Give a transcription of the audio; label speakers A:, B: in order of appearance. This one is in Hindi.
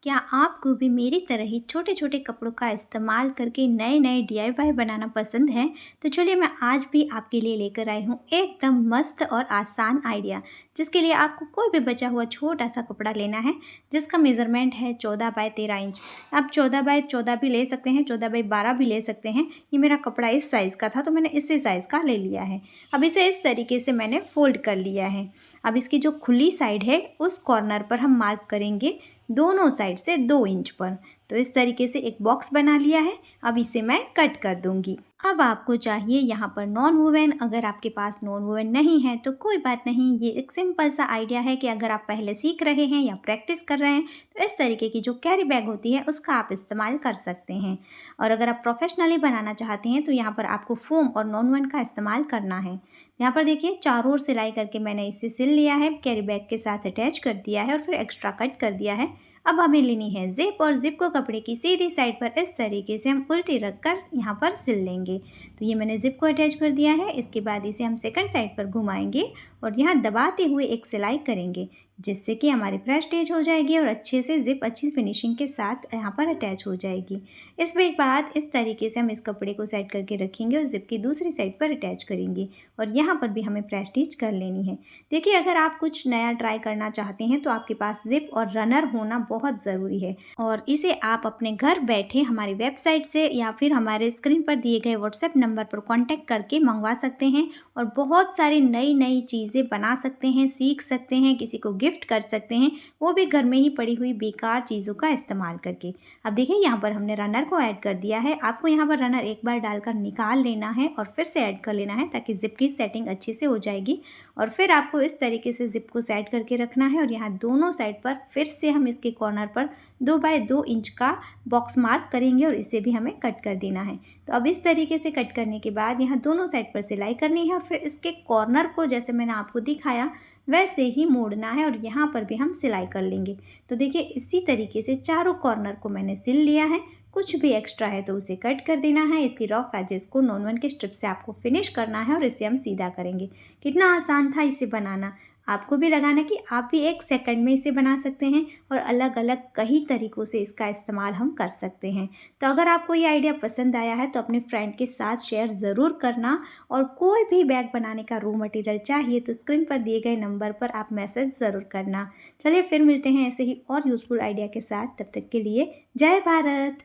A: क्या आपको भी मेरी तरह ही छोटे छोटे कपड़ों का इस्तेमाल करके नए नए डीआईवाई बनाना पसंद है? तो चलिए मैं आज भी आपके लिए लेकर आई हूँ एकदम मस्त और आसान आइडिया, जिसके लिए आपको कोई भी बचा हुआ छोटा सा कपड़ा लेना है, जिसका मेज़रमेंट है 14 बाय 13 इंच। आप 14 बाय 14 भी ले सकते हैं, 14 बाय 12 भी ले सकते हैं। ये मेरा कपड़ा इस साइज़ का था तो मैंने इसी साइज़ का ले लिया है। अब इसे इस तरीके से मैंने फोल्ड कर लिया है। अब इसकी जो खुली साइड है उस कॉर्नर पर हम मार्क करेंगे दोनों साइड से 2 इंच पर। तो इस तरीके से एक बॉक्स बना लिया है। अब इसे मैं कट कर दूंगी। अब आपको चाहिए यहाँ पर नॉन वुवन। अगर आपके पास नॉन वुवन नहीं है तो कोई बात नहीं, ये एक सिंपल सा आइडिया है कि अगर आप पहले सीख रहे हैं या प्रैक्टिस कर रहे हैं तो इस तरीके की जो कैरी बैग होती है उसका आप इस्तेमाल कर सकते हैं। और अगर आप प्रोफेशनली बनाना चाहते हैं तो यहाँ पर आपको फोम और नॉन वुवन का इस्तेमाल करना है। यहाँ पर देखिए चारों ओर सिलाई करके मैंने इसे सिल लिया है, कैरी बैग के साथ अटैच कर दिया है और फिर एक्स्ट्रा कट कर दिया है। अब हमें लेनी है जिप, और जिप को कपड़े की सीधी साइड पर इस तरीके से हम उल्टी रखकर यहाँ पर सिल लेंगे। तो ये मैंने जिप को अटैच कर दिया है। इसके बाद इसे हम सेकंड साइड पर घुमाएंगे और यहाँ दबाते हुए एक सिलाई करेंगे, जिससे कि हमारी प्रेस अटैच हो जाएगी और अच्छे से जिप अच्छी फिनिशिंग के साथ यहाँ पर अटैच हो जाएगी। इसके बाद इस तरीके से हम इस कपड़े को सेट करके रखेंगे और जिप की दूसरी साइड पर अटैच करेंगे और यहाँ पर भी हमें प्रेस स्टिच कर लेनी है। देखिए, अगर आप कुछ नया ट्राई करना चाहते हैं तो आपके पास जिप और रनर होना बहुत ज़रूरी है, और इसे आप अपने घर बैठे हमारी वेबसाइट से या फिर हमारे स्क्रीन पर दिए गए व्हाट्सएप नंबर पर कांटेक्ट करके मंगवा सकते हैं और बहुत सारी नई नई चीज़ें बना सकते हैं, सीख सकते हैं, किसी को गिफ्ट कर सकते हैं, वो भी घर में ही पड़ी हुई बेकार चीज़ों का इस्तेमाल करके। अब देखिए, यहाँ पर हमने रनर को ऐड कर दिया है। आपको यहाँ पर रनर एक बार डालकर निकाल लेना है और फिर से ऐड कर लेना है, ताकि जिप की सेटिंग अच्छे से हो जाएगी। और फिर आपको इस तरीके से जिप को सेट करके रखना है और यहाँ दोनों साइड पर फिर से हम इसके कॉर्नर पर 2 बाय 2 इंच का बॉक्स मार्क करेंगे और इसे भी हमें कट कर देना है। तो अब इस तरीके से कट करने के बाद यहाँ दोनों साइड पर सिलाई करनी है और फिर इसके कॉर्नर को जैसे मैंने आपको दिखाया वैसे ही मोड़ना है और यहाँ पर भी हम सिलाई कर लेंगे। तो देखिए, इसी तरीके से चारों कॉर्नर को मैंने सिल लिया है। कुछ भी एक्स्ट्रा है तो उसे कट कर देना है। इसकी रफ एजेस को नॉन वन के स्ट्रिप से आपको फिनिश करना है और इसे हम सीधा करेंगे। कितना आसान था इसे बनाना। आपको भी लगाना कि आप भी 1 सेकंड में इसे बना सकते हैं और अलग अलग कई तरीक़ों से इसका इस्तेमाल हम कर सकते हैं। तो अगर आपको ये आइडिया पसंद आया है तो अपने फ्रेंड के साथ शेयर ज़रूर करना, और कोई भी बैग बनाने का रॉ मटेरियल चाहिए तो स्क्रीन पर दिए गए नंबर पर आप मैसेज ज़रूर करना। चलिए फिर मिलते हैं ऐसे ही और यूज़फुल आइडिया के साथ। तब तक के लिए जय भारत।